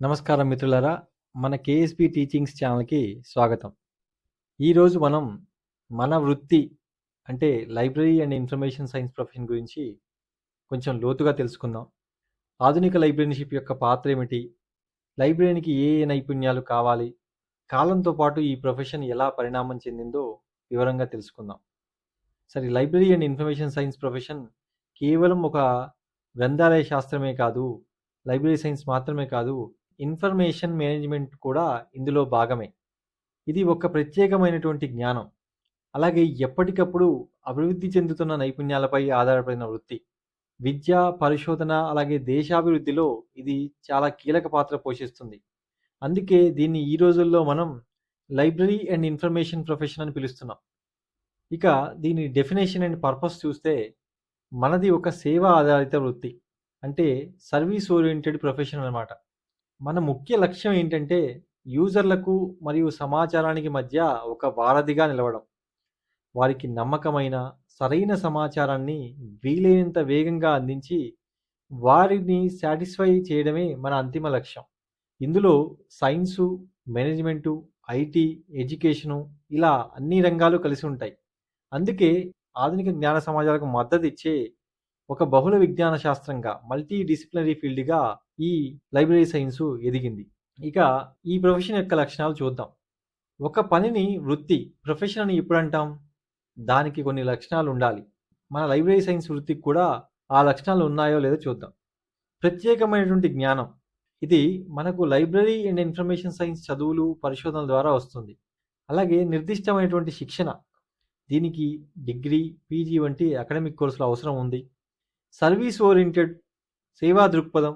నమస్కారం మిత్రులారా! మన కేఎస్‌పి టీచింగ్స్ ఛానల్‌కి స్వాగతం. ఈరోజు మనం మన వృత్తి అంటే library and information science profession గురించి కొంచెం లోతుగా తెలుసుకుందాం. ఆధునిక లైబ్రరీషిప్ యొక్క పాత్ర ఏమిటి? లైబ్రరీకి ఏ ఏ నైపుణ్యాలు కావాలి? కాలంతో పాటు ఈ ప్రొఫెషన్ ఎలా పరిణామం చెందిందో వివరంగా తెలుసుకుందాం. సరే, library and information science profession కేవలం ఒక గ్రంథాలయ శాస్త్రమే కాదు, లైబ్రరీ సైన్స్ మాత్రమే కాదు, ఇన్ఫర్మేషన్ మేనేజ్మెంట్ కూడా ఇందులో భాగమే. ఇది ఒక ప్రత్యేకమైనటువంటి జ్ఞానం. అలాగే ఎప్పటికప్పుడు అభివృద్ధి చెందుతున్న నైపుణ్యాలపై ఆధారపడిన వృత్తి. విద్య, పరిశోధన అలాగే దేశాభివృద్ధిలో ఇది చాలా కీలక పాత్ర పోషిస్తుంది. అందుకే దీన్ని ఈ రోజుల్లో మనం లైబ్రరీ అండ్ ఇన్ఫర్మేషన్ ప్రొఫెషన్ అని పిలుస్తున్నాం. ఇక దీని డెఫినేషన్ అండ్ పర్పస్ చూస్తే మనది ఒక సేవా ఆధారిత వృత్తి. అంటే సర్వీస్ ఓరియంటెడ్ ప్రొఫెషన్ అన్నమాట. మన ముఖ్య లక్ష్యం ఏంటంటే యూజర్లకు మరియు సమాచారానికి మధ్య ఒక వారధిగా నిలవడం. వారికి నమ్మకమైన, సరైన సమాచారాన్ని వీలైనంత వేగంగా అందించి వారిని సాటిస్ఫై చేయడమే మన అంతిమ లక్ష్యం. ఇందులో సైన్సు, మేనేజ్మెంటు, ఐటీ, ఎడ్యుకేషను ఇలా అన్ని రంగాలు కలిసి ఉంటాయి. అందుకే ఆధునిక జ్ఞాన సమాజాలకు మద్దతు ఇచ్చే ఒక బహుళ విజ్ఞాన శాస్త్రంగా, మల్టీ డిసిప్లినరీ ఫీల్డ్‌గా ఈ లైబ్రరీ సైన్సు ఎదిగింది. ఇక ఈ ప్రొఫెషన్ యొక్క లక్షణాలు చూద్దాం. ఒక పనిని వృత్తి, ప్రొఫెషన్ అని ఎప్పుడంటాం? దానికి కొన్ని లక్షణాలు ఉండాలి. మన లైబ్రరీ సైన్స్ వృత్తికి కూడా ఆ లక్షణాలు ఉన్నాయో లేదో చూద్దాం. ప్రత్యేకమైనటువంటి జ్ఞానం. ఇది మనకు లైబ్రరీ అండ్ ఇన్ఫర్మేషన్ సైన్స్ చదువులు, పరిశోధనల ద్వారా వస్తుంది. అలాగే నిర్దిష్టమైనటువంటి శిక్షణ. దీనికి డిగ్రీ, పీజీ వంటి అకాడమిక్ కోర్సుల అవసరం ఉంది. సర్వీస్ ఓరియంటెడ్, సేవా దృక్పథం.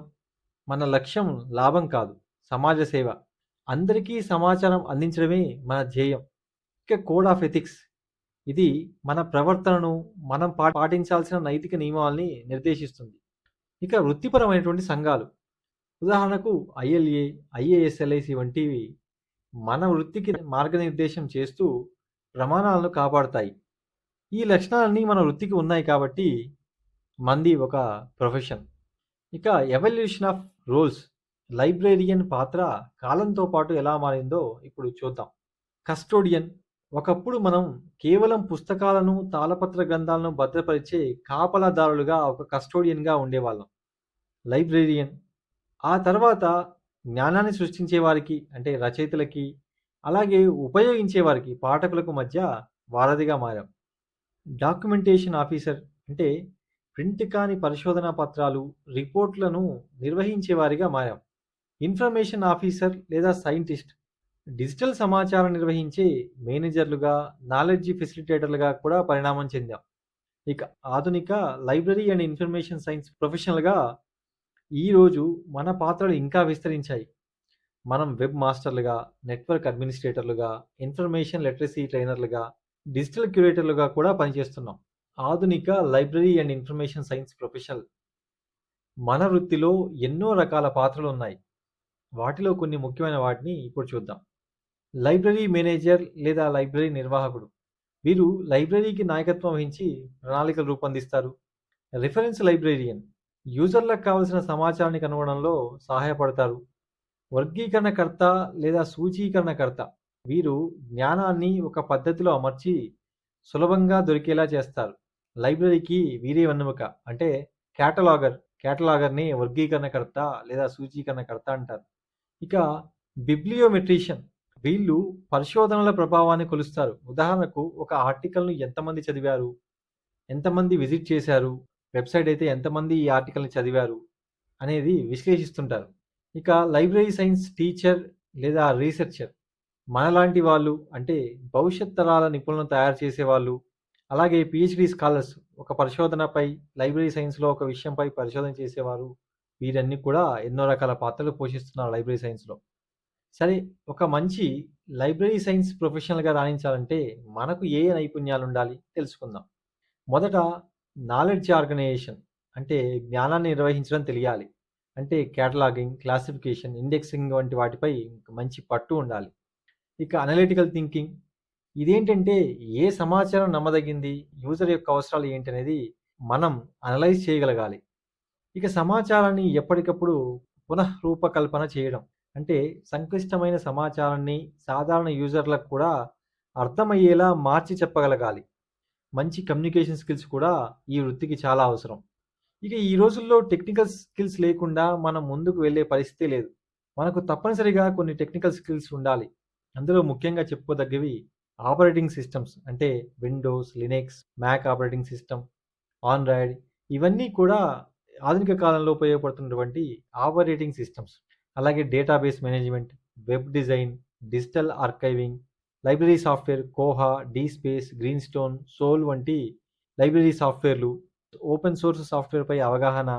మన లక్ష్యం లాభం కాదు, సమాజ సేవ. అందరికీ సమాచారం అందించడమే మన ధ్యేయం. ఇక కోడ్ ఆఫ్ ఎథిక్స్. ఇది మన ప్రవర్తనను, మనం పాటించాల్సిన నైతిక నియమాల్ని నిర్దేశిస్తుంది. ఇక వృత్తిపరమైనటువంటి సంఘాలు. ఉదాహరణకు ఐఎల్ఏ, ఐఏఎస్ఎల్ఐసి వంటివి మన వృత్తికి మార్గనిర్దేశం చేస్తూ ప్రమాణాలను కాపాడుతాయి. ఈ లక్షణాలన్నీ మన వృత్తికి ఉన్నాయి కాబట్టి మంది ఒక ప్రొఫెషన్. ఇక ఎవల్యూషన్ ఆఫ్ రోల్స్. లైబ్రేరియన్ పాత్ర కాలంతో పాటు ఎలా మారిందో ఇప్పుడు చూద్దాం. కస్టోడియన్. ఒకప్పుడు మనం కేవలం పుస్తకాలను, తాళపత్ర గ్రంథాలను భద్రపరిచే కాపలాదారులుగా, ఒక కస్టోడియన్గా ఉండేవాళ్ళం. లైబ్రేరియన్. ఆ తర్వాత జ్ఞానాన్ని సృష్టించే వారికి అంటే రచయితలకి, అలాగే ఉపయోగించే వారికి పాఠకులకు మధ్య వారధిగా మారాం. డాక్యుమెంటేషన్ ఆఫీసర్ అంటే ప్రింట్ కాని పరిశోధనా పత్రాలు, రిపోర్ట్లను నిర్వహించే వారిగా మారాం. ఇన్ఫర్మేషన్ ఆఫీసర్ లేదా సైంటిస్ట్ డిజిటల్ సమాచారం నిర్వహించే మేనేజర్లుగా, నాలెడ్జ్ ఫెసిలిటేటర్లుగా కూడా పరిణామం చెందాం. ఇక ఆధునిక లైబ్రరీ అండ్ ఇన్ఫర్మేషన్ సైన్స్ ప్రొఫెషనల్గా ఈరోజు మన పాత్రలు ఇంకా విస్తరించాయి. మనం వెబ్ మాస్టర్లుగా, నెట్వర్క్ అడ్మినిస్ట్రేటర్లుగా, ఇన్ఫర్మేషన్ లిటరసీ ట్రైనర్లుగా, డిజిటల్ క్యూరేటర్లుగా కూడా పనిచేస్తున్నాం. ఆధునిక library and information science professional. మన వృత్తిలో ఎన్నో రకాల పాత్రలు ఉన్నాయి. వాటిలో కొన్ని ముఖ్యమైన వాటిని ఇప్పుడు చూద్దాం. లైబ్రరీ మేనేజర్ లేదా లైబ్రరీ నిర్వాహకుడు. వీరు లైబ్రరీకి నాయకత్వం వహించి ప్రణాళికలు రూపొందిస్తారు. Reference librarian. యూజర్లకు కావలసిన సమాచారాన్ని కనుగొనడంలో సహాయపడతారు. వర్గీకరణకర్త లేదా సూచీకరణకర్త. వీరు జ్ఞానాన్ని ఒక పద్ధతిలో అమర్చి సులభంగా దొరికేలా చేస్తారు. లైబ్రరీకి వీరే వెన్నెముక. అంటే కేటలాగర్ని వర్గీకరణకర్త లేదా సూచీకరణకర్త అంటారు. ఇక బిబ్లియోమెట్రిషియన్. వీళ్ళు పరిశోధనల ప్రభావాన్ని కొలుస్తారు. ఉదాహరణకు ఒక ఆర్టికల్ను ఎంతమంది చదివారు, ఎంతమంది విజిట్ చేశారు, వెబ్సైట్ అయితే ఎంతమంది ఈ ఆర్టికల్ని చదివారు అనేది విశ్లేషిస్తుంటారు. ఇక లైబ్రరీ సైన్స్ టీచర్ లేదా రీసెర్చర్. మనలాంటి వాళ్ళు అంటే భవిష్యత్ తరాల నిపుణులను తయారు చేసేవాళ్ళు. అలాగే పిహెచ్డి స్కాలర్స్, ఒక పరిశోధనపై, లైబ్రరీ సైన్స్లో ఒక విషయంపై పరిశోధన చేసేవారు. వీరన్నీ కూడా ఎన్నో రకాల పాత్రలు పోషిస్తున్నారు లైబ్రరీ సైన్స్లో. సరే, ఒక మంచి లైబ్రరీ సైన్స్ ప్రొఫెషనల్గా రాణించాలంటే మనకు ఏ నైపుణ్యాలు ఉండాలి తెలుసుకుందాం. మొదట నాలెడ్జ్ ఆర్గనైజేషన్ అంటే జ్ఞానాన్ని నిర్వహించడం తెలియాలి. అంటే కేటలాగింగ్, క్లాసిఫికేషన్, ఇండెక్సింగ్ వంటి వాటిపై మంచి పట్టు ఉండాలి. ఇక అనలిటికల్ థింకింగ్. ఇదేంటంటే ఏ సమాచారం నమ్మదగింది, యూజర్ యొక్క అవసరాలు ఏంటి అనేది మనం అనలైజ్ చేయగలగాలి. ఇక సమాచారాన్ని ఎప్పటికప్పుడు పునః రూపకల్పన చేయడం. అంటే సంక్లిష్టమైన సమాచారాన్ని సాధారణ యూజర్లకు కూడా అర్థమయ్యేలా మార్చి చెప్పగలగాలి. మంచి కమ్యూనికేషన్ స్కిల్స్ కూడా ఈ వృత్తికి చాలా అవసరం. ఇక ఈ రోజుల్లో టెక్నికల్ స్కిల్స్ లేకుండా మనం ముందుకు వెళ్ళే పరిస్థితే లేదు. మనకు తప్పనిసరిగా కొన్ని టెక్నికల్ స్కిల్స్ ఉండాలి. అందులో ముఖ్యంగా చెప్పుకోదగ్గవి ఆపరేటింగ్ సిస్టమ్స్ అంటే Windows, Linux, Mac operating system, Android ఇవన్నీ కూడా ఆధునిక కాలంలో ఉపయోగపడుతున్నటువంటి ఆపరేటింగ్ సిస్టమ్స్. అలాగే database management, web design, digital archiving, library software, Koha, DSpace, Greenstone, SOUL వంటి లైబ్రరీ సాఫ్ట్వేర్లు, ఓపెన్ సోర్స్ సాఫ్ట్వేర్‌పై అవగాహన,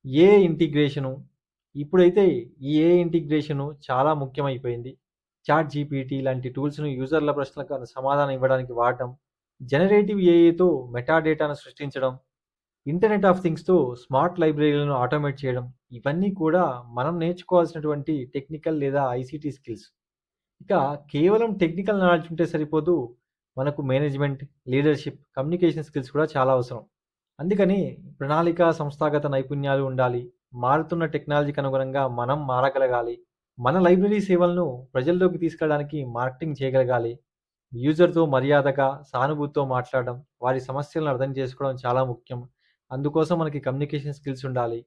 ఏఐ ఇంటిగ్రేషను. ఇప్పుడైతే ఈ ఏఐ ఇంటిగ్రేషను చాలా ముఖ్యమైపోయింది. చాట్ జీపీటీ లాంటి టూల్స్‌ను యూజర్ల ప్రశ్నలకు సమాధానం ఇవ్వడానికి వాడటం, జనరేటివ్ ఏఐతో మెటా డేటాను సృష్టించడం, ఇంటర్నెట్ ఆఫ్ థింగ్స్‌తో స్మార్ట్ లైబ్రరీలను ఆటోమేట్ చేయడం, ఇవన్నీ కూడా మనం నేర్చుకోవాల్సినటువంటి టెక్నికల్ లేదా ఐసీటీ స్కిల్స్. ఇక కేవలం టెక్నికల్ నాలెడ్జ్ ఉంటే సరిపోదు. మనకు మేనేజ్మెంట్, లీడర్‌షిప్, కమ్యూనికేషన్ స్కిల్స్ కూడా చాలా అవసరం. అందుకని ప్రణాళిక, సంస్థాగత నైపుణ్యాలు ఉండాలి. మారుతున్న టెక్నాలజీకి అనుగుణంగా మనం మారగలగాలి. మన లైబ్రరీ సేవలను ప్రజల్లోకి తీసుకెళ్ళడానికి మార్కెటింగ్ చేయగలగాలి. యూజర్‌తో మర్యాదగా, సానుభూతితో మాట్లాడడం, వారి సమస్యలను అర్థం చేసుకోవడం చాలా ముఖ్యం. అందుకోసం మనకి కమ్యూనికేషన్ స్కిల్స్ ఉండాలి.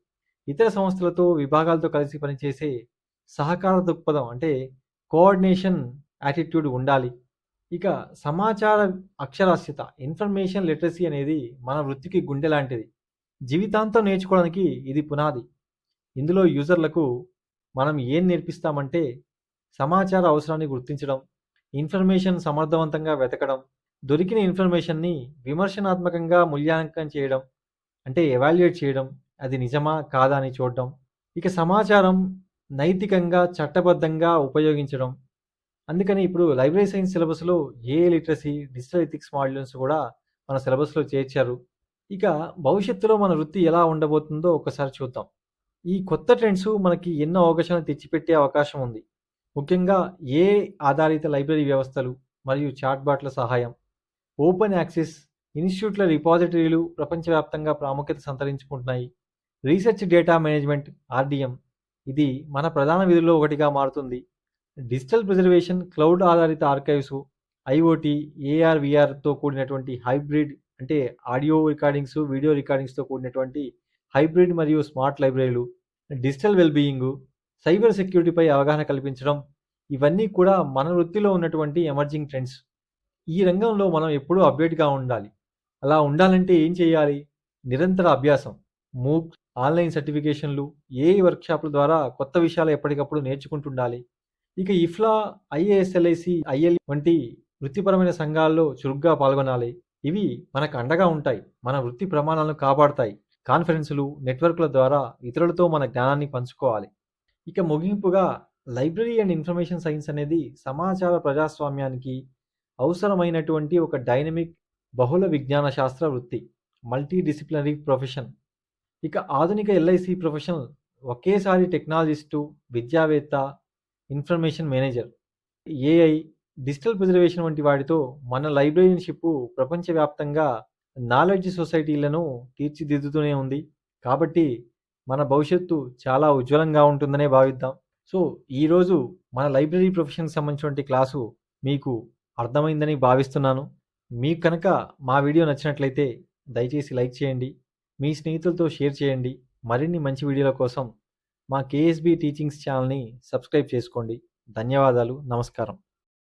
ఇతర సంస్థలతో, విభాగాలతో కలిసి పనిచేసే సహకార దృక్పథం అంటే కోఆర్డినేషన్ యాటిట్యూడ్ ఉండాలి. ఇక సమాచార అక్షరాస్యత, ఇన్ఫర్మేషన్ లిటరసీ అనేది మన వృత్తికి గుండె లాంటిది. జీవితాంతం నేర్చుకోవడానికి ఇది పునాది. ఇందులో యూజర్లకు మనం ఏం నేర్పిస్తామంటే సమాచార అవసరాన్ని గుర్తించడం, ఇన్ఫర్మేషన్ సమర్థవంతంగా వెతకడం, దొరికిన ఇన్ఫర్మేషన్‌ని విమర్శనాత్మకంగా మూల్యాంకనం చేయడం, అంటే ఎవాల్యుయేట్ చేయడం, అది నిజమా? కాదా? అని చూడడం. ఇక సమాచారం నైతికంగా, చట్టబద్ధంగా ఉపయోగించడం. అందుకని ఇప్పుడు లైబ్రరీ సైన్స్ సిలబస్‌లో AI literacy, digital ethics modules కూడా మన సిలబస్‌లో చేర్చారు. ఇక భవిష్యత్తులో మన వృత్తి ఎలా ఉండబోతుందో ఒకసారి చూద్దాం. ఈ కొత్త ట్రెండ్స్ మనకి ఎన్నో అవకాశాలను తెచ్చిపెట్టే అవకాశం ఉంది. ముఖ్యంగా ఏఐ ఆధారిత లైబ్రరీ వ్యవస్థలు మరియు చాట్‌బాట్ల సహాయం, ఓపెన్ యాక్సెస్, ఇన్‌స్టిట్యూట్‌ల రిపాజిటరీలు ప్రపంచవ్యాప్తంగా ప్రాముఖ్యత సంతరించుకుంటున్నాయి. రీసెర్చ్ డేటా మేనేజ్మెంట్ ఆర్‌డీఎం ఇది మన ప్రధాన విధుల్లో ఒకటిగా మారుతుంది. డిజిటల్ ప్రిజర్వేషన్, క్లౌడ్ ఆధారిత ఆర్కైవ్స్, ఐఓటీ, ఏఆర్, వీఆర్‌తో కూడినటువంటి హైబ్రిడ్ అంటే ఆడియో రికార్డింగ్స్, వీడియో రికార్డింగ్స్‌తో కూడినటువంటి హైబ్రిడ్ మరియు స్మార్ట్ లైబ్రరీలు, డిజిటల్ వెల్ బీయింగ్, సైబర్ సెక్యూరిటీపై అవగాహన కల్పించడం ఇవన్నీ కూడా మన వృత్తిలో ఉన్నటువంటి ఎమర్జింగ్ ట్రెండ్స్. ఈ రంగంలో మనం ఎప్పుడూ అప్డేట్‌గా ఉండాలి. అలా ఉండాలంటే ఏం చేయాలి? నిరంతర అభ్యాసం, మూక్, ఆన్‌లైన్ సర్టిఫికేషన్‌లు, ఏఐ వర్క్‌షాప్‌ల ద్వారా కొత్త విషయాలు ఎప్పటికప్పుడు నేర్చుకుంటుండాలి. ఇక ఇఫ్లా, ఐఏఎస్ఎల్ఐసి, ఐఎల్ వంటి వృత్తిపరమైన సంఘాల్లో చురుగ్గా పాల్గొనాలి. ఇవి మనకు అండగా ఉంటాయి. మన వృత్తి ప్రమాణాలను కాపాడతాయి. కాన్ఫరెన్సులు, నెట్వర్క్‌ల ద్వారా ఇతరులతో మన జ్ఞానాన్ని పంచుకోవాలి. ఇక ముగింపుగా లైబ్రరీ అండ్ ఇన్ఫర్మేషన్ సైన్స్ అనేది సమాచార ప్రజాస్వామ్యానికి అవసరమైనటువంటి ఒక డైనమిక్ బహుళ విజ్ఞాన శాస్త్ర వృత్తి. Multi disciplinary profession. ఇక ఆధునిక ఎల్ఐసి ప్రొఫెషనల్ ఒకేసారి టెక్నాలజిస్టు, విద్యావేత్త, information manager, AI, digital preservation వంటి వాటితో మన లైబ్రరీషిప్ ప్రపంచవ్యాప్తంగా నాలెడ్జ్ సొసైటీలను తీర్చిదిద్దుతూనే ఉంది. కాబట్టి మన భవిష్యత్తు చాలా ఉజ్వలంగా ఉంటుందనే భావిద్దాం. సో, ఈరోజు మన లైబ్రరీ ప్రొఫెషన్‌కి సంబంధించినటువంటి క్లాసు మీకు అర్థమైందని భావిస్తున్నాను. మీకు కనుక మా వీడియో నచ్చినట్లయితే దయచేసి లైక్ చేయండి. మీ స్నేహితులతో షేర్ చేయండి. మరిన్ని మంచి వీడియోల కోసం మా కేఎస్‌బి టీచింగ్స్ ఛానల్‌ని సబ్స్క్రైబ్ చేసుకోండి. ధన్యవాదాలు. నమస్కారం.